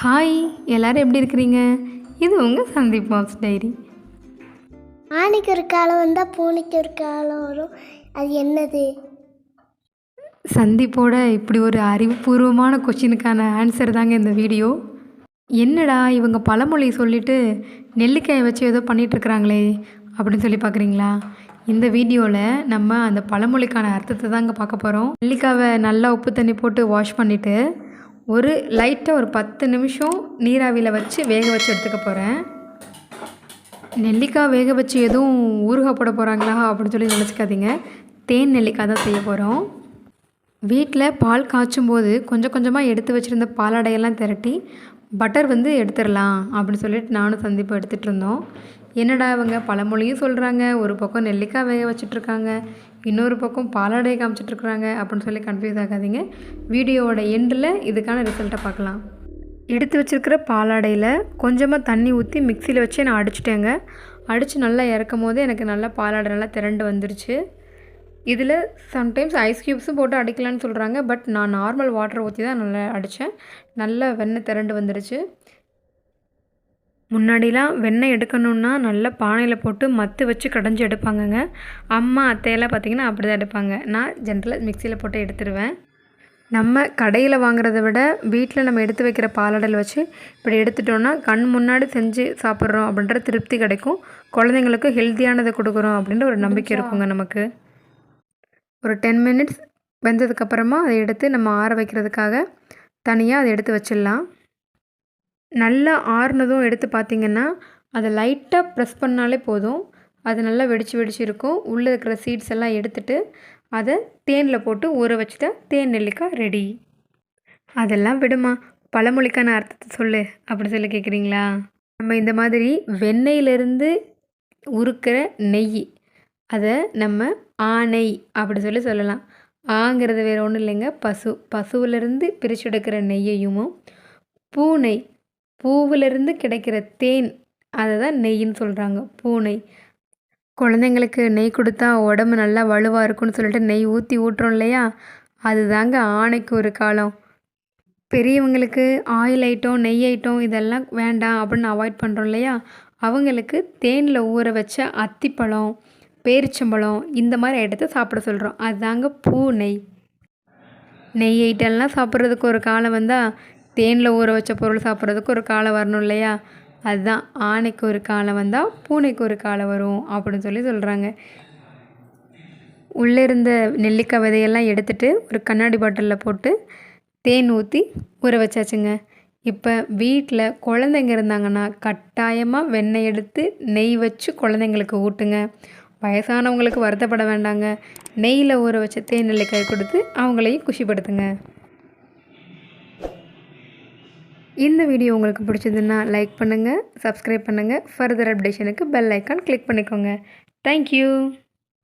Hi, எல்லாரும் எப்படி இருக்கிறீங்க? இது உங்கள் சந்தீப் மாம்ஸ் டைரி. ஆணைக்கு ஒரு காலம் வந்தால் பூனைக்கு ஒரு காலம் வரும். அது என்னது? சந்தீப்போட இப்படி ஒரு அறிவுபூர்வமான கொஷினுக்கான ஆன்சர் தாங்க இந்த வீடியோ. என்னடா இவங்க பழமொழி சொல்லிவிட்டு நெல்லிக்காயை வச்சு ஏதோ பண்ணிகிட்ருக்குறாங்களே அப்படின்னு சொல்லி பார்க்குறீங்களா? இந்த வீடியோவில் நம்ம அந்த பழமொழிக்கான அர்த்தத்தை தாங்க பார்க்க போகிறோம். நெல்லிக்காவை நல்லா உப்பு தண்ணி போட்டு வாஷ் பண்ணிவிட்டு ஒரு லைட்டாக ஒரு 10 நிமிஷம் நீராவியில் வச்சு வேக வச்சு எடுத்துக்க போகிறேன். நெல்லிக்காய் வேக வச்சு எதுவும் ஊறுகாய் போட போகிறாங்களா அப்படின்னு சொல்லி நினச்சிக்காதீங்க. தேன் நெல்லிக்காய் தான் செய்ய போகிறோம். வீட்டில் பால் காய்ச்சும் போது கொஞ்சம் கொஞ்சமாக எடுத்து வச்சுருந்த பாலாடையெல்லாம் திரட்டி பட்டர் எடுத்துடலாம் அப்படின்னு சொல்லிட்டு நானும் சந்தீப்பும் எடுத்துகிட்டு இருந்தோம். என்னடா இவங்க பழமொழியும் சொல்கிறாங்க, ஒரு பக்கம் நெல்லிக்காய் வேக வச்சிட்ருக்காங்க, இன்னொரு பக்கம் பாலாடையை காமிச்சிட்ருக்குறாங்க அப்படின்னு சொல்லி கன்ஃபியூஸ் ஆகாதீங்க. வீடியோவோட எண்டில் இதுக்கான ரிசல்ட்டை பார்க்கலாம். எடுத்து வச்சுருக்கிற பாலாடையில் கொஞ்சமாக தண்ணி ஊற்றி மிக்சியில் வச்சு நான் அடிச்சிட்டேங்க. அடித்து நல்லா இறக்கும் போது எனக்கு நல்லா பாலாடை நல்லா திரண்டு வந்துருச்சு. இதில் சம்டைம்ஸ் ஐஸ் க்யூப்ஸும் போட்டு அடிக்கலான்னு சொல்கிறாங்க. பட் நான் நார்மல் வாட்டர் ஊற்றி தான் நல்லா அடித்தேன். நல்லா வெண்ணெய் திரண்டு வந்துடுச்சு. முன்னாடிலாம் வெண்ணெய் எடுக்கணுன்னா நல்லா பானையில் போட்டு மத்து வச்சு கடைஞ்சி எடுப்பாங்கங்க. அம்மா அத்தையெல்லாம் பார்த்திங்கன்னா அப்படி தான் எடுப்பாங்க. நான் ஜென்ரலாக மிக்சியில் போட்டு எடுத்துடுவேன். நம்ம கடையில் வாங்குறத விட வீட்டில் நம்ம எடுத்து வைக்கிற பாலாடையில் வச்சு இப்படி எடுத்துட்டோன்னா கண் முன்னாடி செஞ்சு சாப்பிட்றோம் அப்படின்ற திருப்தி கிடைக்கும். குழந்தைங்களுக்கு ஹெல்த்தியானதை கொடுக்குறோம் அப்படின்ற ஒரு நம்பிக்கை இருக்குங்க நமக்கு. ஒரு 10 மினிட்ஸ் வெந்ததுக்கப்புறமா அதை எடுத்து நம்ம ஆற வைக்கிறதுக்காக தனியாக அதை எடுத்து வச்சிடலாம். நல்லா ஆறுனதும் எடுத்து பார்த்திங்கன்னா அதை லைட்டாக ப்ரெஸ் பண்ணாலே போதும். அது நல்லா வெடிச்சு இருக்கும். உள்ளே இருக்கிற சீட்ஸ் எல்லாம் எடுத்துகிட்டு அதை தேனில் போட்டு ஊற வச்சுட்டா தேன் நெல்லிக்காய் ரெடி. அதெல்லாம் விடுமா, பழமொழிக்கான அர்த்தத்தை சொல்லு அப்படி சொல்லி கேட்குறீங்களா? நம்ம இந்த மாதிரி வெண்ணெயிலேருந்து உருக்கிற நெய், அதை நம்ம ஆணை அப்படி சொல்லலாம். ஆங்கிறது வேறு ஒன்றும் இல்லைங்க, பசுவிலேருந்து பிரித்து எடுக்கிற நெய்யையும், பூனை பூவிலிருந்து கிடைக்கிற தேன் அதை தான் நெய்ன்னு சொல்கிறாங்க, பூனை. குழந்தைங்களுக்கு நெய் கொடுத்தா உடம்பு நல்லா வலுவாக இருக்குன்னு சொல்லிட்டு நெய் ஊற்றி ஊட்டுறோம் இல்லையா, அது தாங்க ஆணைக்கு ஒரு காலம். பெரியவங்களுக்கு ஆயில் ஐட்டம் நெய் ஐட்டம் இதெல்லாம் வேண்டாம் அப்படின்னு அவாய்ட் பண்ணுறோம் இல்லையா, அவங்களுக்கு தேனில் ஊற வச்ச அத்திப்பழம், பேரிச்சம்பழம் இந்த மாதிரி ஐட்டத்தை சாப்பிட சொல்கிறோம். அதுதாங்க பூனை. நெய் ஐட்டம்லாம் சாப்பிட்றதுக்கு ஒரு காலம் வந்தால் தேனில் ஊற வச்ச பொருள் சாப்பிட்றதுக்கு ஒரு காலம் வரணும் இல்லையா, அதுதான் ஆணைக்கு ஒரு காலம் வந்தால் பூனைக்கு ஒரு காலம் வரும் அப்படின்னு சொல்லி சொல்கிறாங்க. உள்ளே இருந்த நெல்லிக்காய் விதையெல்லாம் எடுத்துகிட்டு ஒரு கண்ணாடி பாட்டிலில் போட்டு தேன் ஊற்றி ஊற வச்சாச்சுங்க. இப்போ வீட்டில் குழந்தைங்க இருந்தாங்கன்னா கட்டாயமாக வெண்ணெய் எடுத்து நெய் வச்சு குழந்தைங்களுக்கு ஊட்டுங்க. வயசானவங்களுக்கு வருத்தப்பட வேண்டாங்க, நெய்யில் ஊற வச்ச தேன் நெல்லிக்காய் கொடுத்து அவங்களையும் குஷிப்படுத்துங்க. இந்த வீடியோ உங்களுக்கு பிடிச்சதுன்னா லைக் பண்ணுங்கள், சப்ஸ்கிரைப் பண்ணுங்கள். ஃபர்தர் அப்டேஷனுக்கு பெல் ஐக்கான் கிளிக் பண்ணிக்கோங்க. தேங்க்யூ.